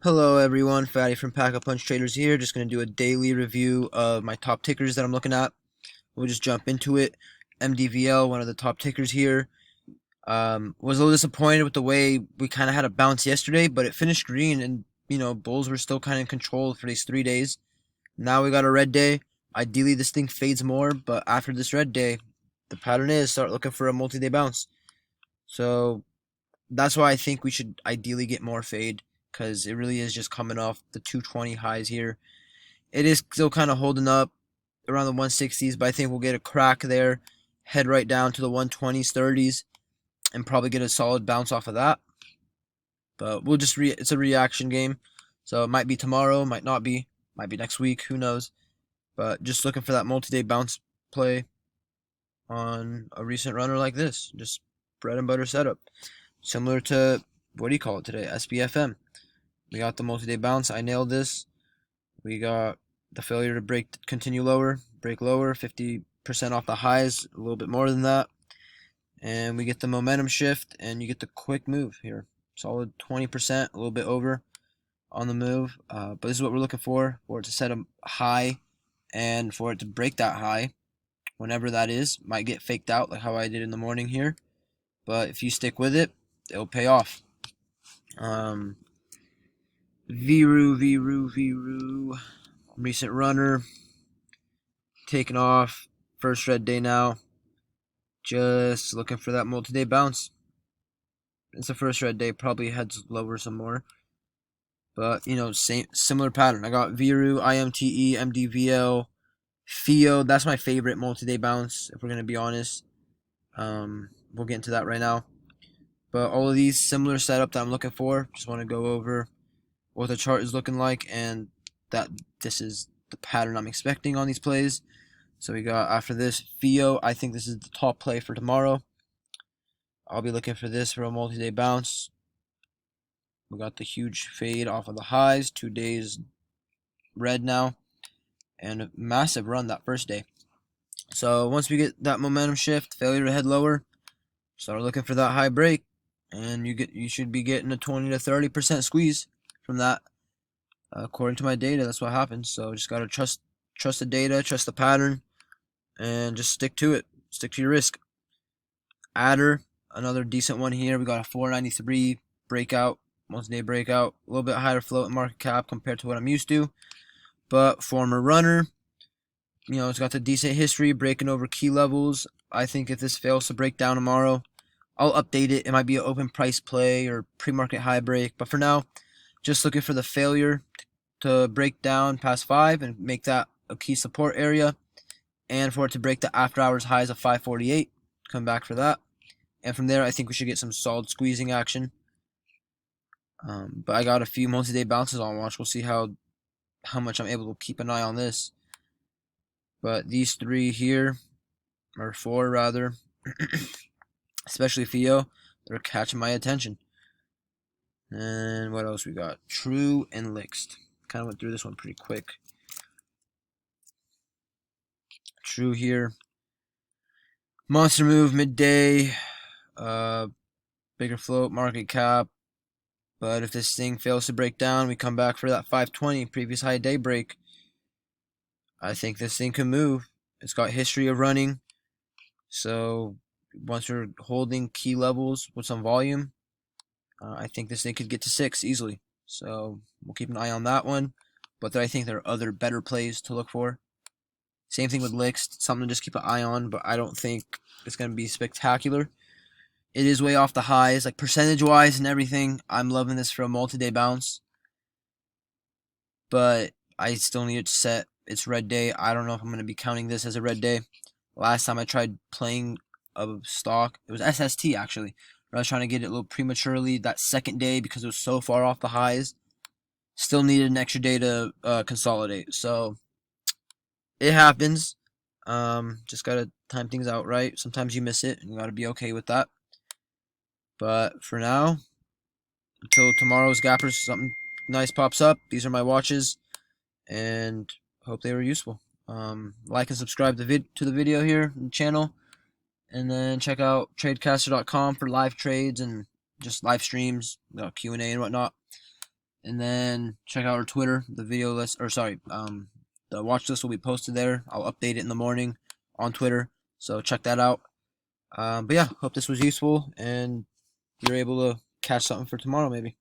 Hello everyone, Fatty from Pack-a-Punch Traders here. Just going to do a daily review of my top tickers that I'm looking at. We'll just jump into it. MDVL, one of the top tickers here. Was a little disappointed with the way we kind of had a bounce yesterday, but it finished green and, bulls were still kind of in control for these 3 days. Now we got a red day. Ideally, this thing fades more, but after this red day, the pattern is start looking for a multi-day bounce. So that's why I think we should ideally get more fade, because it really is just coming off the 220 highs here. It is still kind of holding up around the 160s, but I think we'll get a crack there, head right down to the 120s, 30s, and probably get a solid bounce off of that. But we'll just it's a reaction game, so it might be tomorrow, might not be, might be next week, who knows. But just looking for that multi-day bounce play on a recent runner like this, just bread and butter setup, similar to what do you call it today, SPFM. We got the multi-day bounce. I nailed this. We got the failure to continue lower, break lower, 50% off the highs, a little bit more than that. And we get the momentum shift, and you get the quick move here. Solid 20%, a little bit over on the move. But this is what we're looking for it to set a high and for it to break that high, whenever that is. Might get faked out like how I did in the morning here. But if you stick with it, it'll pay off. VERU, recent runner, taking off, first red day now, just looking for that multi-day bounce. It's the first red day, probably heads lower some more, but similar pattern. I got VERU, IMTE, MDVL, PHIO. That's my favorite multi-day bounce, if we're going to be honest. We'll get into that right now, but all of these similar setup that I'm looking for. Just want to go over what the chart is looking like, and that this is the pattern I'm expecting on these plays. So we got, after this, PHIO. I think this is the top play for tomorrow. I'll be looking for this for a multi-day bounce. We got the huge fade off of the highs, 2 days red now, and a massive run that first day. So once we get that momentum shift, failure to head lower, start looking for that high break, and you should be getting a 20 to 30% squeeze from that. According to my data, that's what happens. So just gotta trust the data, trust the pattern, and just stick to it. Stick to your risk. ATER, another decent one here. We got a 493 breakout, multi-day breakout. A little bit higher float and market cap compared to what I'm used to, but former runner. It's got the decent history, breaking over key levels. I think if this fails to break down tomorrow, I'll update it. It might be an open price play or pre-market high break, but for now, just looking for the failure to break down past 5 and make that a key support area, and for it to break the after hours highs of 548. Come back for that, and from there I think we should get some solid squeezing action. But I got a few multi-day bounces on watch. We'll see how much I'm able to keep an eye on this. But these 3 here, or 4 rather, especially PHIO, they're catching my attention. And what else we got? True and Lixt. Kind of went through this one pretty quick. True here. Monster move midday. Bigger float, market cap. But if this thing fails to break down, we come back for that 520 previous high day break. I think this thing can move. It's got history of running. So once we're holding key levels with some volume, I think this thing could get to 6 easily. So we'll keep an eye on that one. But I think there are other better plays to look for. Same thing with Lixt, something to just keep an eye on, but I don't think it's going to be spectacular. It is way off the highs, like percentage-wise and everything. I'm loving this for a multi-day bounce. But I still need it to set its red day. I don't know if I'm going to be counting this as a red day. Last time I tried playing a stock, it was SST actually. I was trying to get it a little prematurely that second day because it was so far off the highs. Still needed an extra day to consolidate. So it happens. Just gotta time things out right. Sometimes you miss it, and you gotta be okay with that. But for now, until tomorrow's gappers, something nice pops up. These are my watches, and hope they were useful. Like and subscribe to the video here on the channel. And then check out tradecaster.com for live trades and just live streams, Q&A and whatnot. And then check out our Twitter. The video list, or sorry, the watch list will be posted there. I'll update it in the morning on Twitter, so check that out. But yeah, hope this was useful and you're able to catch something for tomorrow maybe.